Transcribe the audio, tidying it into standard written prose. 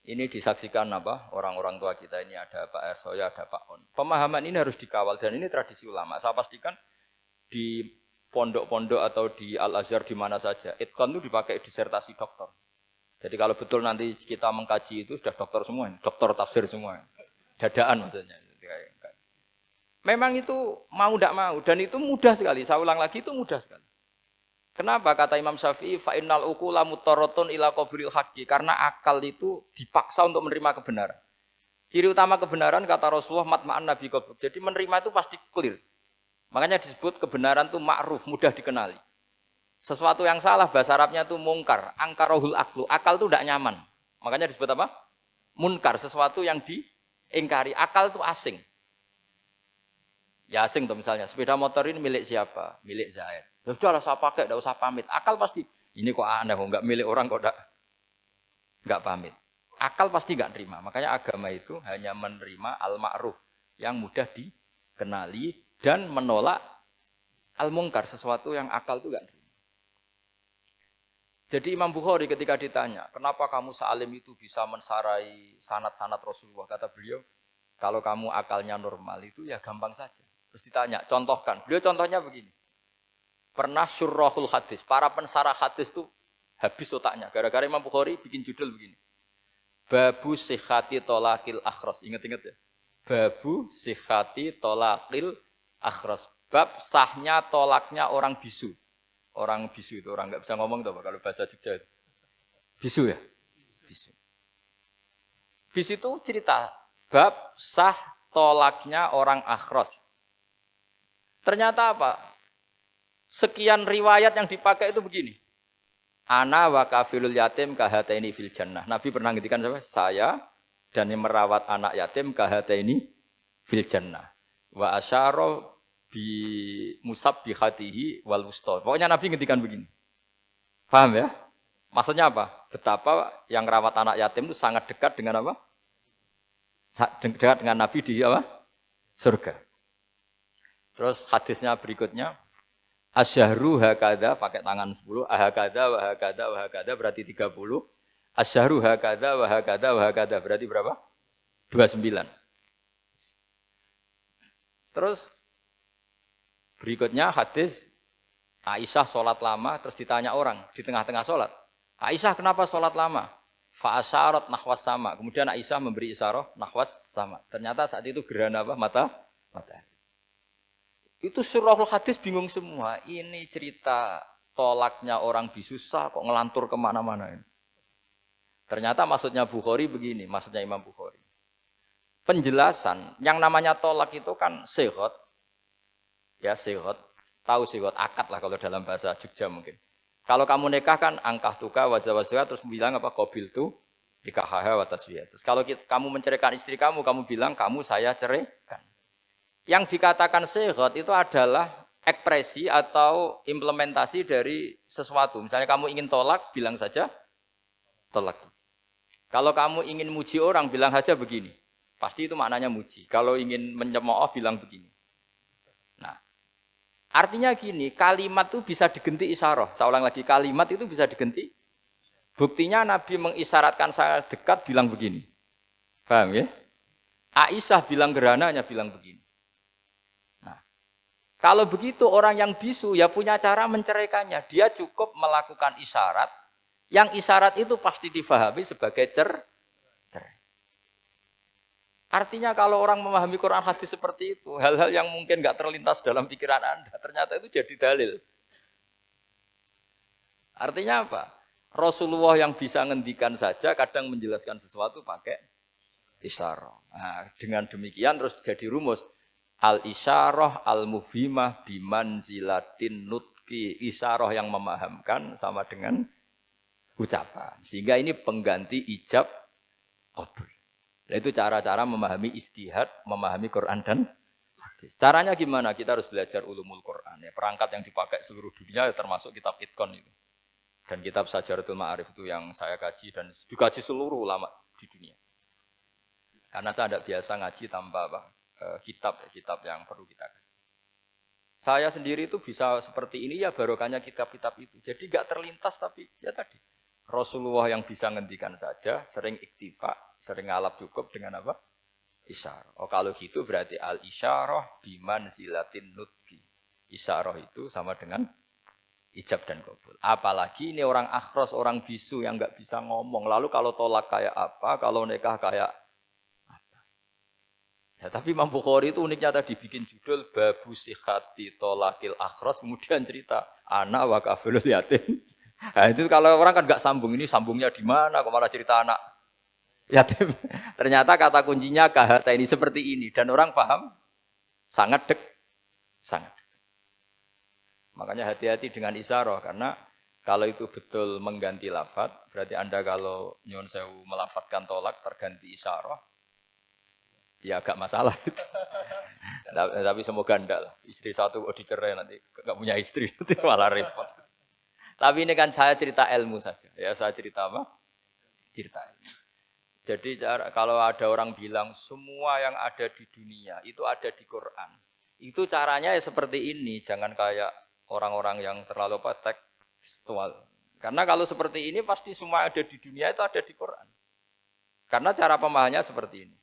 Ini disaksikan apa? Orang-orang tua kita ini ada Pak Ersoya, ada Pak On. Pemahaman ini harus dikawal dan ini tradisi ulama. Saya pastikan di pondok-pondok atau di Al-Azhar di mana saja, itqan itu dipakai disertasi doktor. Jadi kalau betul nanti kita mengkaji itu sudah doktor semua, doktor tafsir semua. Dadaan maksudnya. Memang itu mau tidak mau dan itu mudah sekali. Saya ulang lagi itu mudah sekali. Kenapa kata Imam Syafi'i fa innal uqula mutarratun ila qabril haqqi karena akal itu dipaksa untuk menerima kebenaran. Ciri utama kebenaran kata Rasulullah matma'an nabi qalb. Jadi menerima itu pasti clear. Makanya disebut kebenaran itu ma'ruf, mudah dikenali. Sesuatu yang salah bahasa Arabnya itu mungkar, angkarahul aklu. Akal itu tidak nyaman. Makanya disebut apa? Munkar, sesuatu yang diingkari. Akal itu asing. Ya asing tuh misalnya, sepeda motor ini milik siapa? Milik Zaid. Ya sudah lah saya pakai, tidak usah pamit. Akal pasti, ini kok aneh, nggak milik orang kok nggak pamit. Akal pasti nggak terima. Makanya agama itu hanya menerima al-ma'ruf yang mudah dikenali dan menolak al-mungkar, sesuatu yang akal itu nggak terima. Jadi Imam Bukhari ketika ditanya, kenapa kamu sealim itu bisa mensarai sanad-sanad Rasulullah? Kata beliau, kalau kamu akalnya normal itu ya gampang saja. Terus ditanya, contohkan. Beliau contohnya begini. Pernah syurrahul hadis, para pensarah hadis itu habis otaknya. Gara-gara Imam Bukhari bikin judul begini. Babu sihhati tolakil akhros. Ingat-ingat ya. Babu sihhati tolakil akhros. Bab sahnya tolaknya orang bisu. Orang bisu itu orang nggak bisa ngomong tuh kalau bahasa Jogja itu. Bisu ya? Bisu. Bisu itu cerita bab sah tolaknya orang akhros. Ternyata apa? Sekian riwayat yang dipakai itu begini. Ana wa kafilul yatim kahataini fil jannah. Nabi pernah ngendikan sama saya dan yang merawat anak yatim kahataini fil jannah. Wa asyara bi musabbihatihi wal wusta. Pokoknya Nabi ngendikan begini. Paham ya? Maksudnya apa? Betapa yang merawat anak yatim itu sangat dekat dengan apa? Dekat dengan Nabi di apa? Surga. Terus hadisnya berikutnya. Asyahru hakada pakai tangan 10, ahakada wa hakada wa hakada berarti 30. Asyahru hakada wa hakada wa hakada berarti berapa? 29. Terus berikutnya hadis Aisyah sholat lama terus ditanya orang di tengah-tengah sholat. Aisyah kenapa sholat lama? Fa asyarat nahwas sama. Kemudian Aisyah memberi isyarah nahwas sama. Ternyata saat itu gerhana apa? Matahari. Itu surahul hadis bingung semua. Ini cerita tolaknya orang bisusah kok ngelantur kemana-mana ini. Ternyata maksudnya Bukhari begini, maksudnya Imam Bukhari. Penjelasan, yang namanya tolak itu kan sihot. Ya sihot, tahu sihot, akad lah kalau dalam bahasa Jogja mungkin. Kalau kamu nikah kan angkah tuka, wazah terus bilang apa? Qabil tu, nikahaha wa taswiyah. Terus kalau kamu menceraikan istri kamu bilang kamu saya ceraikan. Yang dikatakan sihot itu adalah ekspresi atau implementasi dari sesuatu. Misalnya kamu ingin tolak, bilang saja tolak. Kalau kamu ingin muji orang, bilang saja begini. Pasti itu maknanya muji. Kalau ingin menyemooh, bilang begini. Nah, artinya gini, kalimat itu bisa diganti isyarah. Saya ulang lagi, kalimat itu bisa diganti. Buktinya Nabi mengisyaratkan saya dekat, bilang begini. Paham ya? Aisyah bilang gerhana, hanya bilang begini. Kalau begitu orang yang bisu ya punya cara menceraikannya. Dia cukup melakukan isyarat. Yang isyarat itu pasti difahami sebagai cerai. Artinya kalau orang memahami Quran hadis seperti itu, hal-hal yang mungkin nggak terlintas dalam pikiran Anda, ternyata itu jadi dalil. Artinya apa? Rasulullah yang bisa ngendikan saja kadang menjelaskan sesuatu pakai isyarah. Nah, dengan demikian terus jadi rumus. Al-isyarah al-mufhimah bimanzilatin nutki. Isyarah yang memahamkan sama dengan ucapan. Sehingga ini pengganti ijab qabul. Itu cara-cara memahami istihad, memahami Quran dan hadis. Caranya gimana? Kita harus belajar ulumul Quran. Ya, perangkat yang dipakai seluruh dunia termasuk kitab Itqan itu. Dan kitab Sajaratul Ma'arif itu yang saya kaji dan dikaji seluruh ulama di dunia. Karena saya tidak biasa ngaji tanpa kitab yang perlu kita kaji. Saya sendiri itu bisa seperti ini ya barokahnya kitab-kitab itu. Jadi enggak terlintas tapi ya tadi Rasulullah yang bisa ngendikan saja, sering iktifa, sering ngalap cukup dengan apa? Isyarah. Oh kalau gitu berarti al-isyarah biman zilatin nutki. Isyarah itu sama dengan ijab dan kabul. Apalagi ini orang akhros, orang bisu yang nggak bisa ngomong. Lalu kalau tolak kayak apa, kalau nikah kayak apa. Ya, tapi Imam Bukhari itu uniknya tadi bikin judul Babu Sihati Tolakil Akhros, kemudian cerita anak wa kafilul yatim. Nah itu kalau orang kan nggak sambung, ini sambungnya di mana, kok malah cerita anak yatim. Ternyata kata kuncinya kahata ini seperti ini dan orang paham sangat sangat. Makanya hati-hati dengan isyarah karena kalau itu betul mengganti lafadz, berarti Anda kalau nyun sewu melafadzkan tolak terganti isyarah, ya agak masalah itu. Tapi semoga enggak lah. Istri satu dicerai nanti enggak punya istri nanti malah repot. Tapi ini kan saya cerita ilmu saja. Ya saya cerita apa? Cerita ilmu. Jadi kalau ada orang bilang semua yang ada di dunia itu ada di Quran. Itu caranya ya seperti ini, jangan kayak orang-orang yang terlalu tekstual. Karena kalau seperti ini pasti semua ada di dunia itu ada di Quran. Karena cara pemahamannya seperti ini.